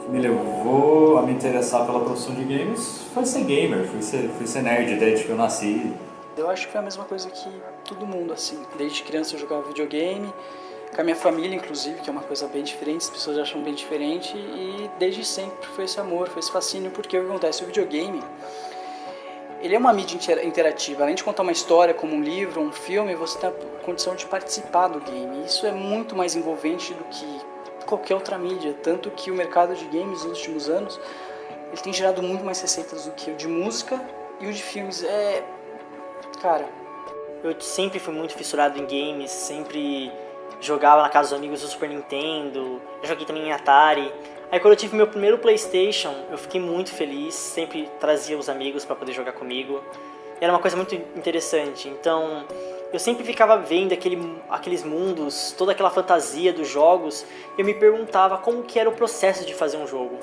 me levou a me interessar pela produção de games foi ser gamer, foi ser nerd desde que eu nasci. Eu acho que foi a mesma coisa que todo mundo, assim. Desde criança eu jogava videogame, com a minha família, inclusive, que é uma coisa bem diferente, as pessoas acham bem diferente, e desde sempre foi esse amor, foi esse fascínio, porque o que acontece? O videogame, ele é uma mídia interativa. Além de contar uma história, como um livro, um filme, você tem a condição de participar do game. Isso é muito mais envolvente do que qualquer outra mídia, tanto que o mercado de games nos últimos anos ele tem gerado muito mais receitas do que o de música e o de filmes. Cara, eu sempre fui muito fissurado em games, sempre jogava na casa dos amigos do Super Nintendo, eu joguei também em Atari. Aí quando eu tive meu primeiro PlayStation, eu fiquei muito feliz, sempre trazia os amigos para poder jogar comigo. E era uma coisa muito interessante, então eu sempre ficava vendo aqueles mundos, toda aquela fantasia dos jogos, e eu me perguntava como que era o processo de fazer um jogo.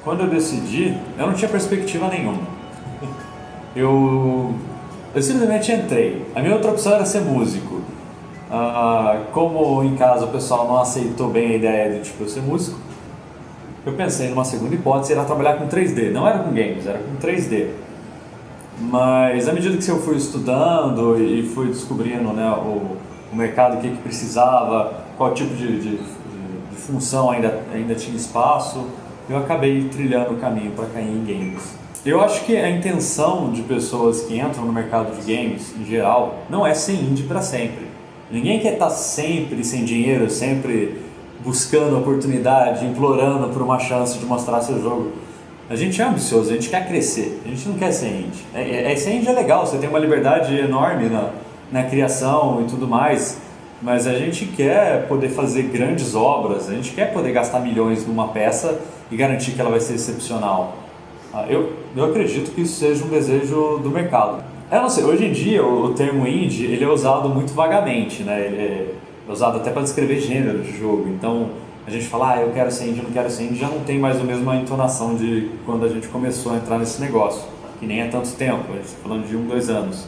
Quando eu decidi, eu não tinha perspectiva nenhuma. Eu simplesmente entrei. A minha outra opção era ser músico. Como em casa o pessoal não aceitou bem a ideia de eu ser músico, eu pensei numa segunda hipótese, era trabalhar com 3D. Não era com games, era com 3D. Mas à medida que eu fui estudando e fui descobrindo, né, o mercado, o que precisava, qual tipo de função ainda tinha espaço, eu acabei trilhando o caminho para cair em games. Eu acho que a intenção de pessoas que entram no mercado de games, em geral, não é ser indie para sempre. Ninguém quer estar sempre sem dinheiro, sempre buscando oportunidade, implorando por uma chance de mostrar seu jogo. A gente é ambicioso, a gente quer crescer, a gente não quer ser indie. Ser indie é legal, você tem uma liberdade enorme na criação e tudo mais, mas a gente quer poder fazer grandes obras, a gente quer poder gastar milhões numa peça e garantir que ela vai ser excepcional. Eu acredito que isso seja um desejo do mercado. Eu não sei, hoje em dia o termo indie ele é usado muito vagamente, né? Ele é usado até para descrever gênero de jogo. Então a gente fala, eu quero ser indie, eu não quero ser indie, já não tem mais a mesma entonação de quando a gente começou a entrar nesse negócio, que nem é tanto tempo, a gente está falando de 2 anos.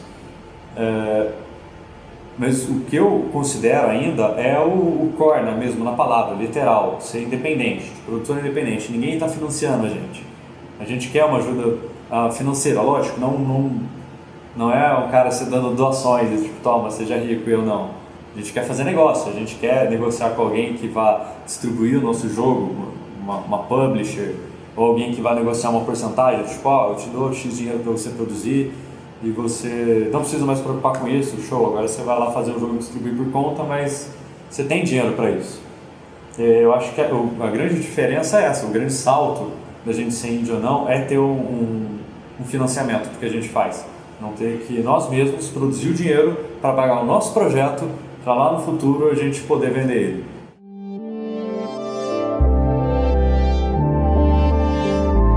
Mas o que eu considero ainda é o core, né, mesmo na palavra, literal, ser independente, produtor independente. Ninguém está financiando a gente. A gente quer uma ajuda financeira, lógico, não é o cara se dando doações, tipo, toma, seja rico e eu não. A gente quer fazer negócio, a gente quer negociar com alguém que vá distribuir o nosso jogo, uma publisher, ou alguém que vai negociar uma porcentagem, tipo, eu te dou X dinheiro para você produzir, e você não precisa mais se preocupar com isso, show, agora você vai lá fazer o jogo e distribuir por conta, mas você tem dinheiro para isso. Eu acho que a grande diferença é essa, o grande salto da gente ser indie ou não é ter um financiamento do que a gente faz. Não ter que nós mesmos produzir o dinheiro para pagar o nosso projeto, para lá no futuro a gente poder vender ele.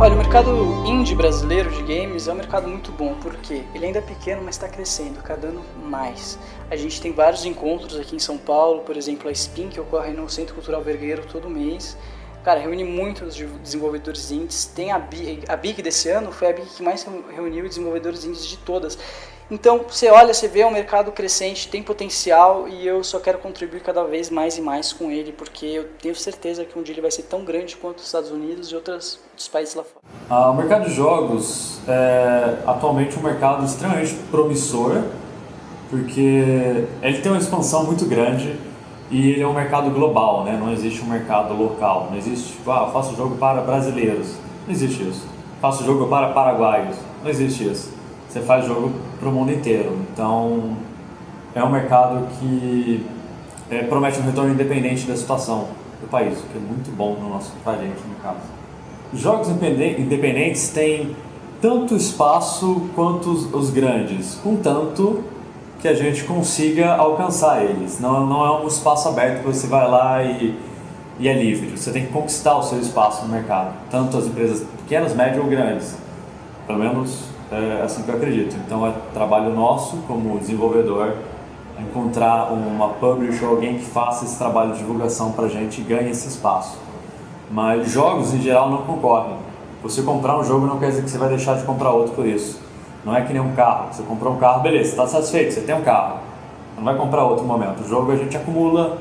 Olha, o mercado indie brasileiro de games é um mercado muito bom, porque ele ainda é pequeno, mas está crescendo, cada ano mais. A gente tem vários encontros aqui em São Paulo, por exemplo, a SPIN, que ocorre no Centro Cultural Vergueiro todo mês. Cara, reúne muitos desenvolvedores indies. Tem a BIG desse ano, foi a BIG que mais reuniu desenvolvedores indies de todas. Então, você olha, você vê um mercado crescente, tem potencial e eu só quero contribuir cada vez mais e mais com ele, porque eu tenho certeza que um dia ele vai ser tão grande quanto os Estados Unidos e outros países lá fora. O mercado de jogos é atualmente um mercado extremamente promissor, porque ele tem uma expansão muito grande e ele é um mercado global, né? Não existe um mercado local, não existe tipo, eu faço jogo para brasileiros, não existe isso. Faço jogo para paraguaios, não existe isso. Você faz jogo para o mundo inteiro, então é um mercado que promete um retorno independente da situação do país, o que é muito bom pra gente no caso. Jogos independentes têm tanto espaço quanto os grandes, contanto que a gente consiga alcançar eles. Não é um espaço aberto que você vai lá e é livre. Você tem que conquistar o seu espaço no mercado, tanto as empresas pequenas, médias ou grandes. Pelo menos é assim que eu acredito. Então é trabalho nosso como desenvolvedor encontrar uma publisher ou alguém que faça esse trabalho de divulgação pra gente e ganhe esse espaço. Mas jogos em geral não concorrem. Você comprar um jogo não quer dizer que você vai deixar de comprar outro por isso. Não é que nem um carro. Você comprou um carro, beleza, você está satisfeito, você tem um carro. Não vai comprar outro momento. O jogo a gente acumula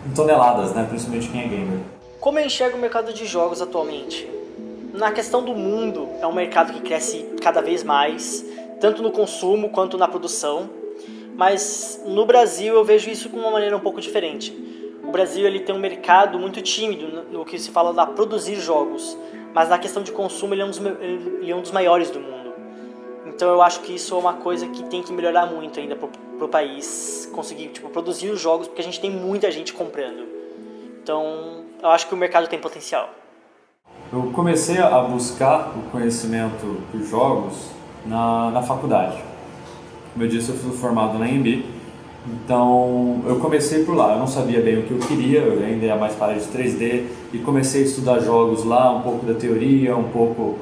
em toneladas, né? Principalmente quem é gamer. Como eu enxergo o mercado de jogos atualmente? Na questão do mundo, é um mercado que cresce cada vez mais, tanto no consumo quanto na produção. Mas no Brasil eu vejo isso de uma maneira um pouco diferente. O Brasil ele tem um mercado muito tímido no que se fala da produzir jogos, mas na questão de consumo ele é um dos maiores do mundo. Então eu acho que isso é uma coisa que tem que melhorar muito ainda pro país conseguir produzir os jogos, porque a gente tem muita gente comprando. Então eu acho que o mercado tem potencial. Eu comecei a buscar o conhecimento dos jogos na faculdade. Como eu disse, eu fui formado na EMB, então eu comecei por lá. Eu não sabia bem o que eu queria, eu ainda ia mais para a área de 3D e comecei a estudar jogos lá, um pouco da teoria, um pouco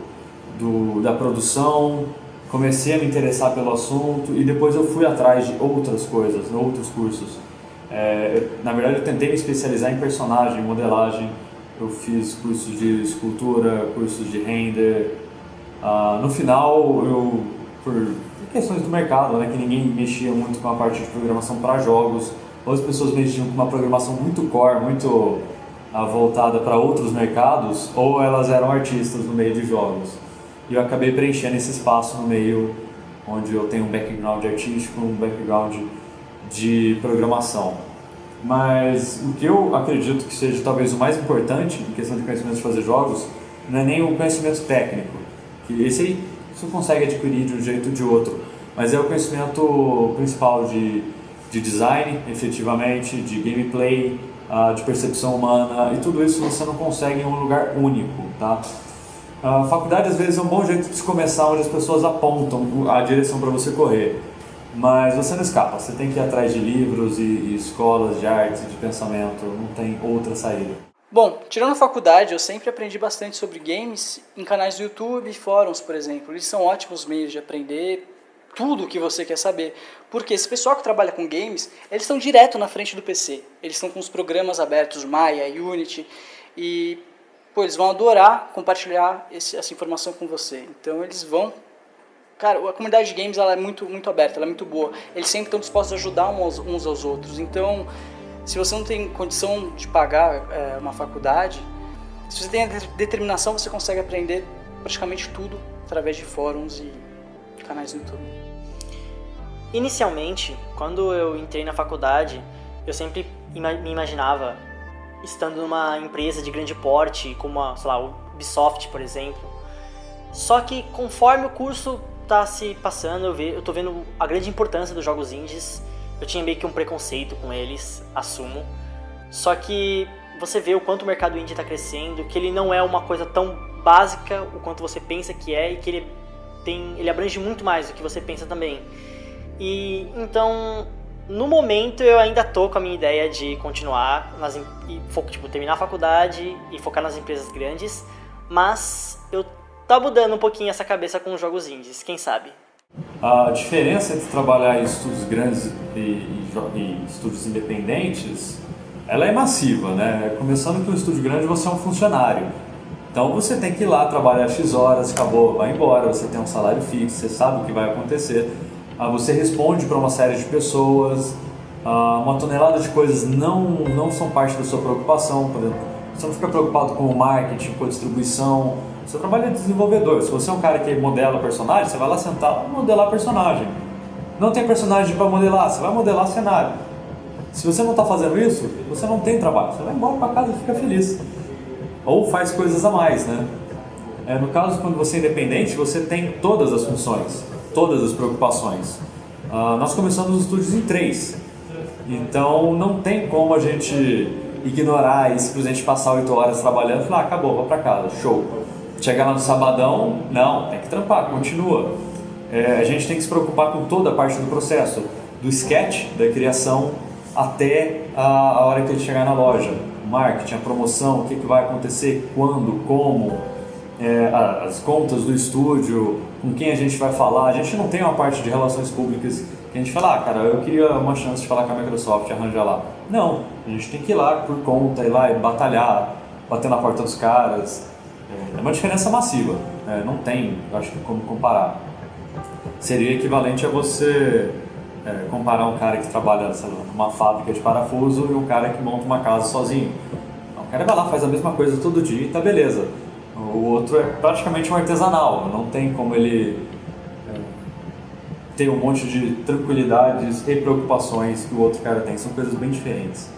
da produção. Comecei a me interessar pelo assunto e depois eu fui atrás de outras coisas, outros cursos. Na verdade, eu tentei me especializar em personagem, modelagem. Eu fiz cursos de escultura, cursos de render. No final, por questões do mercado, né, que ninguém mexia muito com a parte de programação para jogos, ou as pessoas mexiam com uma programação muito core, muito voltada para outros mercados, ou elas eram artistas no meio de jogos. E eu acabei preenchendo esse espaço no meio onde eu tenho um background artístico, um background de programação. Mas o que eu acredito que seja talvez o mais importante em questão de conhecimento de fazer jogos não é nem o conhecimento técnico, que esse aí você consegue adquirir de um jeito ou de outro, mas é o conhecimento principal de design, efetivamente, de gameplay, de percepção humana, e tudo isso você não consegue em um lugar único, tá? A faculdade às vezes é um bom jeito de se começar, onde as pessoas apontam a direção para você correr, mas você não escapa, você tem que ir atrás de livros e escolas de arte, de pensamento, não tem outra saída. Bom, tirando a faculdade, eu sempre aprendi bastante sobre games em canais do YouTube e fóruns, por exemplo. Eles são ótimos meios de aprender tudo o que você quer saber. Porque esse pessoal que trabalha com games, eles estão direto na frente do PC. Eles estão com os programas abertos, Maya, Unity, e eles vão adorar compartilhar essa informação com você. Então eles vão... Cara, a comunidade de games ela é muito, muito aberta, ela é muito boa. Eles sempre estão dispostos a ajudar uns aos outros. Então... se você não tem condição de pagar uma faculdade, se você tem a determinação, você consegue aprender praticamente tudo através de fóruns e canais no YouTube. Inicialmente, quando eu entrei na faculdade, eu sempre me imaginava estando numa empresa de grande porte, como a, sei lá, o Ubisoft, por exemplo. Só que conforme o curso está se passando, eu tô vendo a grande importância dos jogos indies. Eu tinha meio que um preconceito com eles, assumo. Só que você vê o quanto o mercado indie está crescendo, que ele não é uma coisa tão básica o quanto você pensa que é, e que ele abrange muito mais do que você pensa também. E então, no momento eu ainda tô com a minha ideia de continuar terminar a faculdade e focar nas empresas grandes, mas eu tô mudando um pouquinho essa cabeça com os jogos indies, quem sabe? A diferença entre trabalhar em estúdios grandes e estúdios independentes, ela é massiva, né? Começando que um estúdio grande você é um funcionário. Então você tem que ir lá trabalhar X horas, acabou, vai embora, você tem um salário fixo, você sabe o que vai acontecer. Você responde para uma série de pessoas, uma tonelada de coisas não são parte da sua preocupação. Por exemplo, você não fica preocupado com o marketing, com a distribuição. Você trabalha de desenvolvedor. Se você é um cara que modela personagem, você vai lá sentar e modelar personagem. Não tem personagem para modelar, você vai modelar cenário. Se você não está fazendo isso, você não tem trabalho. Você vai embora para casa e fica feliz. Ou faz coisas a mais, né? No caso, quando você é independente, você tem todas as funções, todas as preocupações. Nós começamos os estúdios em 3. Então não tem como a gente ignorar e simplesmente passar 8 horas trabalhando e falar, acabou, vou para casa, show. Chegar lá no sabadão, não, tem que trampar, continua. A gente tem que se preocupar com toda a parte do processo, do sketch, da criação, até a hora que ele chegar na loja. O marketing, a promoção, o que vai acontecer, quando, como, as contas do estúdio, com quem a gente vai falar. A gente não tem uma parte de relações públicas que a gente fala, cara, eu queria uma chance de falar com a Microsoft, arranjar lá. Não, a gente tem que ir lá por conta, ir lá e batalhar, bater na porta dos caras. É uma diferença massiva, não tem, eu acho que como comparar. Seria equivalente a você comparar um cara que trabalha, sei lá, numa fábrica de parafuso e um cara que monta uma casa sozinho. O cara vai lá, faz a mesma coisa todo dia e tá beleza. O outro é praticamente um artesanal, não tem como ele ter um monte de tranquilidades e preocupações que o outro cara tem, são coisas bem diferentes.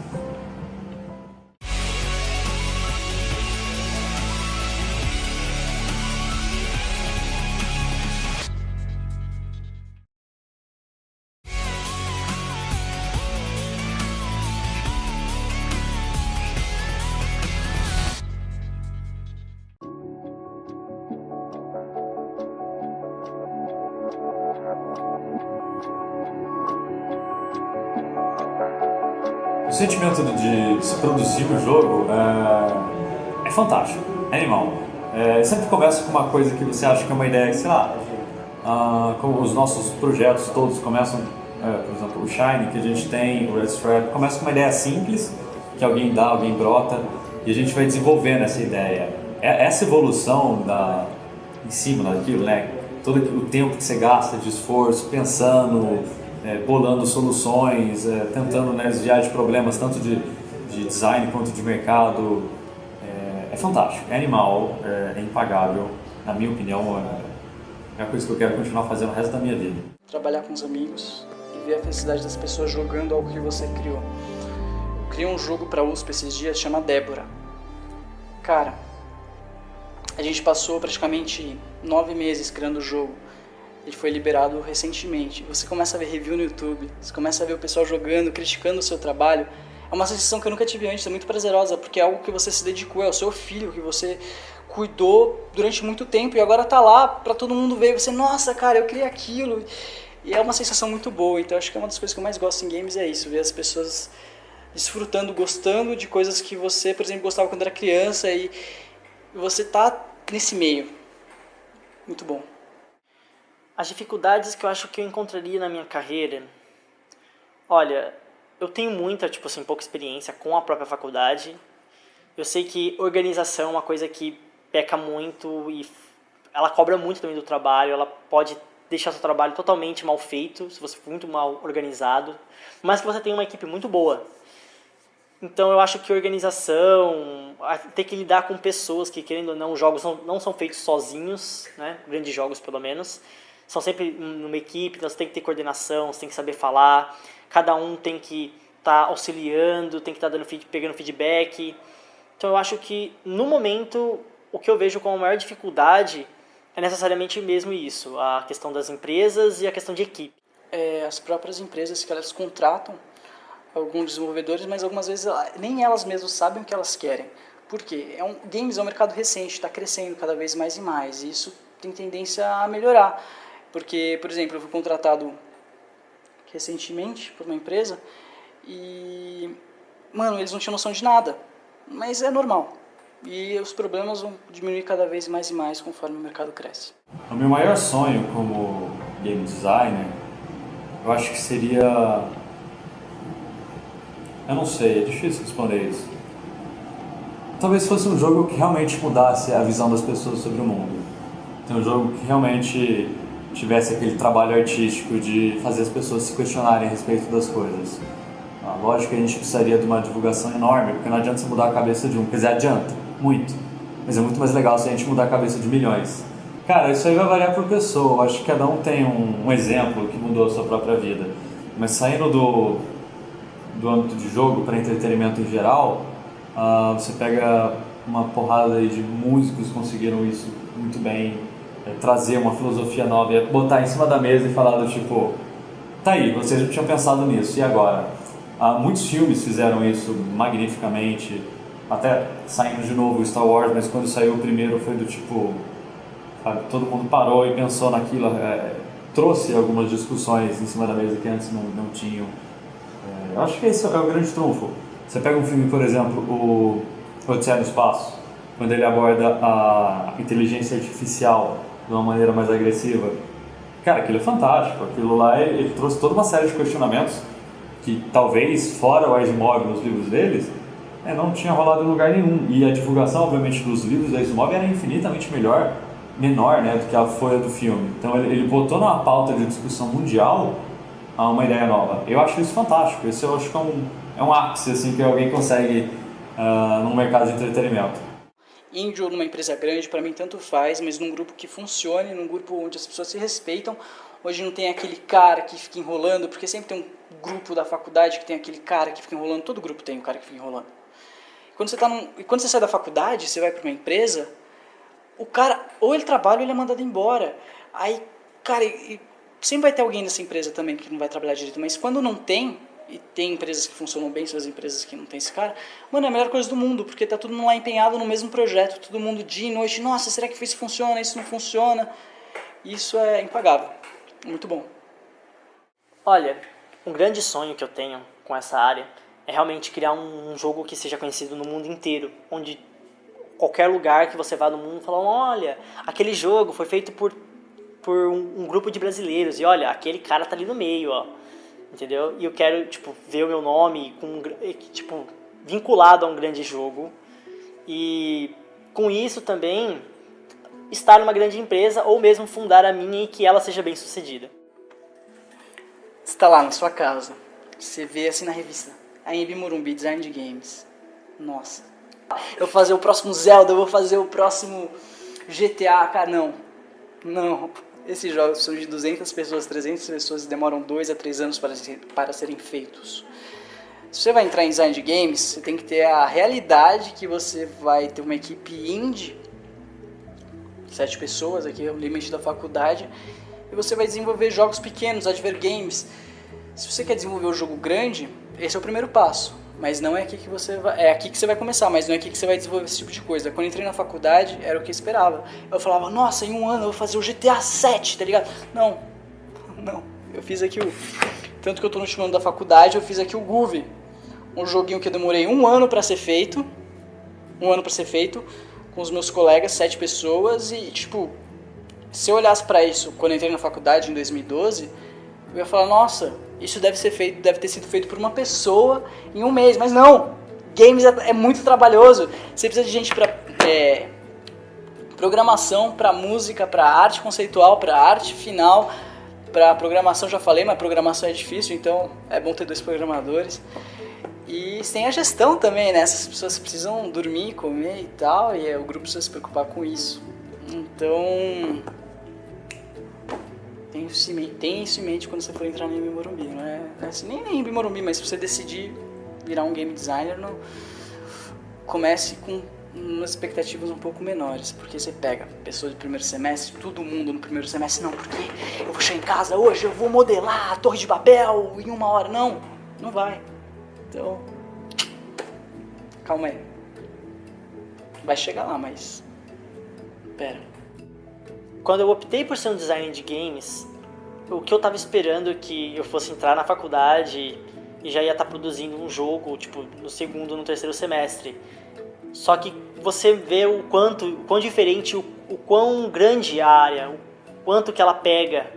O sentimento de se produzir o jogo é fantástico, é animal. Sempre começa com uma coisa que você acha que é uma ideia, sei lá, como os nossos projetos todos começam, por exemplo, o Shine que a gente tem, o Red Stripe, começa com uma ideia simples, que alguém dá, alguém brota, e a gente vai desenvolvendo essa ideia. Essa evolução em cima daquilo, né? Todo o tempo que você gasta de esforço, pensando, bolando soluções, tentando, né, desviar de problemas tanto de design quanto de mercado, é fantástico, é animal, é impagável, na minha opinião, é uma coisa que eu quero continuar fazendo o resto da minha vida. Trabalhar com os amigos e ver a felicidade das pessoas jogando algo que você criou. Eu criei um jogo para USP esses dias, chama Débora. Cara, a gente passou praticamente 9 meses criando o jogo. Ele foi liberado recentemente. Você começa a ver review no YouTube, você começa a ver o pessoal jogando, criticando o seu trabalho. É uma sensação que eu nunca tive antes, é muito prazerosa, porque é algo que você se dedicou, é o seu filho, que você cuidou durante muito tempo e agora tá lá pra todo mundo ver e você, nossa, cara, eu criei aquilo. E é uma sensação muito boa, então acho que é uma das coisas que eu mais gosto em games é isso, ver as pessoas desfrutando, gostando de coisas que você, por exemplo, gostava quando era criança e você tá nesse meio. Muito bom. As dificuldades que eu acho que eu encontraria na minha carreira, olha, eu tenho muita, pouca experiência com a própria faculdade. Eu sei que organização é uma coisa que peca muito e ela cobra muito também do trabalho, ela pode deixar seu trabalho totalmente mal feito, se você for muito mal organizado, mas que você tem uma equipe muito boa. Então eu acho que organização, ter que lidar com pessoas que, querendo ou não, os jogos não são feitos sozinhos, né? Grandes jogos pelo menos, são sempre numa equipe, então você tem que ter coordenação, você tem que saber falar, cada um tem que estar auxiliando, tem que estar pegando feedback. Então eu acho que no momento o que eu vejo como a maior dificuldade é necessariamente mesmo isso, a questão das empresas e a questão de equipe. As próprias empresas que elas contratam alguns desenvolvedores, mas algumas vezes nem elas mesmas sabem o que elas querem. Por quê? Games é um mercado recente, está crescendo cada vez mais e mais, e isso tem tendência a melhorar. Porque, por exemplo, eu fui contratado recentemente por uma empresa e, eles não tinham noção de nada, mas é normal. E os problemas vão diminuir cada vez mais e mais conforme o mercado cresce. O meu maior sonho como game designer, eu acho que seria... Eu não sei, é difícil responder isso. Talvez fosse um jogo que realmente mudasse a visão das pessoas sobre o mundo. Um jogo que realmente tivesse aquele trabalho artístico de fazer as pessoas se questionarem a respeito das coisas. Lógico que a gente precisaria de uma divulgação enorme, porque não adianta você mudar a cabeça de um, quer dizer, adianta, muito. Mas é muito mais legal se a gente mudar a cabeça de milhões. Cara, isso aí vai variar por pessoa, eu acho que cada um tem um exemplo que mudou a sua própria vida. Mas saindo do âmbito de jogo para entretenimento em geral, você pega uma porrada aí de músicos que conseguiram isso muito bem, trazer uma filosofia nova, botar em cima da mesa e falar do tipo, tá aí, vocês já tinham pensado nisso, e agora? Muitos filmes fizeram isso magnificamente, até saindo de novo o Star Wars, mas quando saiu o primeiro foi do tipo, sabe, todo mundo parou e pensou naquilo, trouxe algumas discussões em cima da mesa que antes não tinham. Eu acho que esse é o grande trunfo. Você pega um filme, por exemplo, o Odisseia no Espaço, quando ele aborda a inteligência artificial de uma maneira mais agressiva. Cara, aquilo é fantástico. Aquilo lá, ele trouxe toda uma série de questionamentos que talvez, fora o Asimov nos livros deles, Não tinha rolado em lugar nenhum. E a divulgação, obviamente, dos livros da Asimov era infinitamente menor, né, do que a folha do filme. Então ele botou na pauta de discussão mundial uma ideia nova. Eu acho isso fantástico. Esse eu acho que é um ápice assim, que alguém consegue no mercado de entretenimento. Indie ou numa empresa grande, para mim tanto faz, mas num grupo que funcione, num grupo onde as pessoas se respeitam. Hoje não tem aquele cara que fica enrolando, porque sempre tem um grupo da faculdade que tem aquele cara que fica enrolando. Todo grupo tem um cara que fica enrolando. Quando você sai da faculdade, você vai para uma empresa, o cara, ou ele trabalha ou ele é mandado embora. Aí, cara, sempre vai ter alguém nessa empresa também que não vai trabalhar direito, mas quando não tem, e tem empresas que funcionam bem, são as empresas que não tem esse cara, mano, é a melhor coisa do mundo, porque tá todo mundo lá empenhado no mesmo projeto, todo mundo dia e noite, nossa, será que isso funciona, isso não funciona? Isso é impagável, muito bom. Olha, um grande sonho que eu tenho com essa área é realmente criar um jogo que seja conhecido no mundo inteiro, onde qualquer lugar que você vá no mundo fala, olha, aquele jogo foi feito por um grupo de brasileiros, e olha, aquele cara tá ali no meio, ó, entendeu? E eu quero, ver o meu nome vinculado a um grande jogo, e com isso também estar numa grande empresa, ou mesmo fundar a minha e que ela seja bem sucedida. Você está lá na sua casa, você vê assim na revista, a Anhembi Morumbi Design de Games, nossa, eu vou fazer o próximo Zelda, eu vou fazer o próximo GTA, cara, não, esses jogos são de 200 pessoas, 300 pessoas e demoram 2 a 3 anos para serem feitos. Se você vai entrar em design de games, você tem que ter a realidade que você vai ter uma equipe indie, 7 pessoas, aqui é o limite da faculdade, e você vai desenvolver jogos pequenos, adver games. Se você quer desenvolver um jogo grande, esse é o primeiro passo, mas não é aqui que você vai, é aqui que você vai começar, mas não é aqui que você vai desenvolver esse tipo de coisa. Quando eu entrei na faculdade, era o que eu esperava. Eu falava, nossa, em um ano eu vou fazer o GTA 7, tá ligado? Não, eu fiz aqui tanto que eu tô no último ano da faculdade, eu fiz aqui o Groovy, um joguinho que eu demorei um ano pra ser feito, com os meus colegas, 7 pessoas, e se eu olhasse pra isso quando eu entrei na faculdade em 2012, eu ia falar, nossa, isso deve ter sido feito por uma pessoa em um mês, mas não, games é muito trabalhoso, você precisa de gente pra programação, pra música, pra arte conceitual, pra arte final, pra programação já falei, mas programação é difícil, então é bom ter 2 programadores. E tem a gestão também, né? Essas pessoas precisam dormir, comer e tal, e o grupo precisa se preocupar com isso. Então, tem isso em mente quando você for entrar no Anhembi Morumbi. Não é assim, nem Anhembi Morumbi, mas se você decidir virar um game designer, comece com umas expectativas um pouco menores, porque você pega pessoas do primeiro semestre, todo mundo no primeiro semestre, não, porque eu vou chegar em casa hoje, eu vou modelar a Torre de Babel em 1 hora. Não vai. Então, calma aí. Vai chegar lá, mas pera. Quando eu optei por ser um designer de games, o que eu tava esperando é que eu fosse entrar na faculdade e já ia estar produzindo um jogo, no segundo, no terceiro semestre. Só que você vê o quão diferente, o quão grande a área, o quanto que ela pega.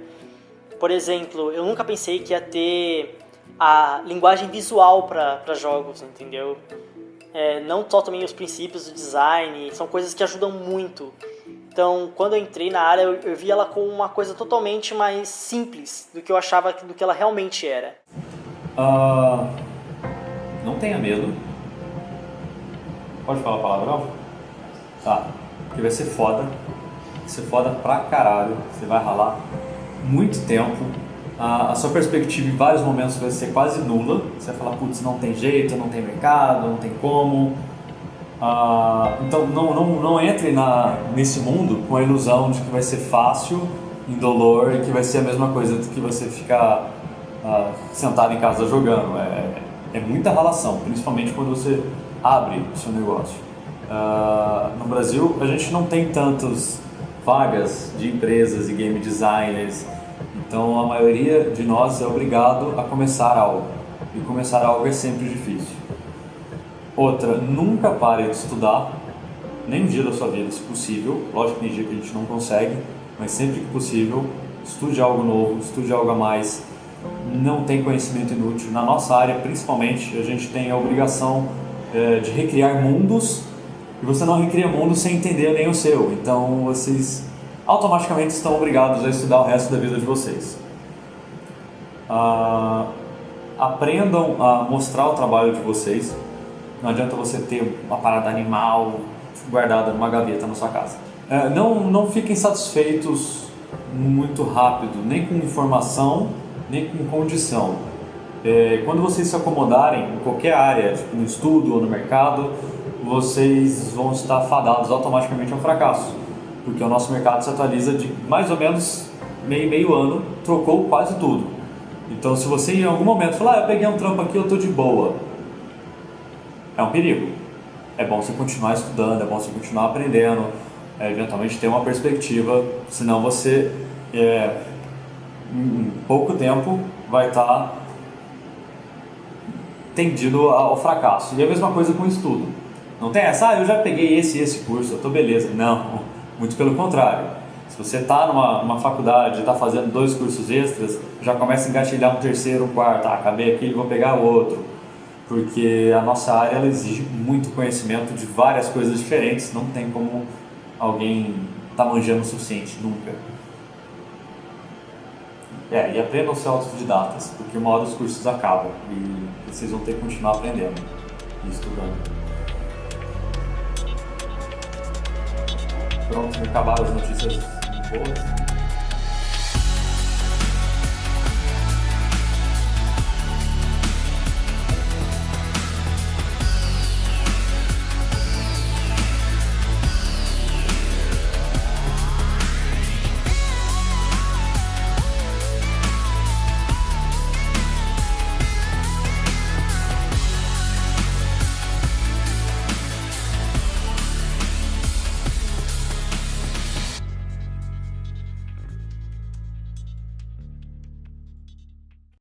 Por exemplo, eu nunca pensei que ia ter a linguagem visual para jogos, entendeu? Não só também os princípios do design, são coisas que ajudam muito. Então, quando eu entrei na área, eu vi ela como uma coisa totalmente mais simples do que eu achava, do que ela realmente era. Não tenha medo. Pode falar palavrão? Tá. Porque vai ser foda. Vai ser foda pra caralho. Você vai ralar muito tempo. A sua perspectiva em vários momentos vai ser quase nula. Você vai falar, putz, não tem jeito, não tem mercado, não tem como. Então não entre nesse mundo com a ilusão de que vai ser fácil, indolor, e que vai ser a mesma coisa do que você ficar sentado em casa jogando. É muita ralação, principalmente quando você abre o seu negócio. No Brasil, a gente não tem tantas vagas de empresas e game designers. Então a maioria de nós é obrigado a começar algo, e começar algo é sempre difícil. Outra, nunca pare de estudar, nem um dia da sua vida, se possível. Lógico que tem dia que a gente não consegue, mas sempre que possível, estude algo novo, estude algo a mais. Não tem conhecimento inútil. Na nossa área, principalmente, a gente tem a obrigação de recriar mundos, e você não recria mundos sem entender nem o seu. Então vocês automaticamente estão obrigados a estudar o resto da vida de vocês. Aprendam a mostrar o trabalho de vocês. Não adianta você ter uma parada animal guardada numa gaveta na sua casa. Não fiquem satisfeitos muito rápido, nem com informação, nem com condição. Quando vocês se acomodarem em qualquer área, tipo no estudo ou no mercado, vocês vão estar fadados automaticamente ao fracasso, porque o nosso mercado se atualiza de mais ou menos meio ano, trocou quase tudo. Então se você em algum momento falar, eu peguei um trampo aqui, eu estou de boa, é um perigo. É bom você continuar estudando, é bom você continuar aprendendo, eventualmente ter uma perspectiva, senão você em pouco tempo vai estar tendido ao fracasso. E a mesma coisa com o estudo. Não tem essa, eu já peguei esse curso, eu tô beleza. Não, muito pelo contrário. Se você está numa faculdade, está fazendo 2 cursos extras, já começa a engatilhar um terceiro, um quarto. Acabei aqui, vou pegar o outro. Porque a nossa área ela exige muito conhecimento de várias coisas diferentes. Não tem como alguém estar manjando o suficiente, nunca. E aprendam a ser autodidatas, porque uma hora os cursos acabam e vocês vão ter que continuar aprendendo e estudando. Pronto, acabaram as notícias boas.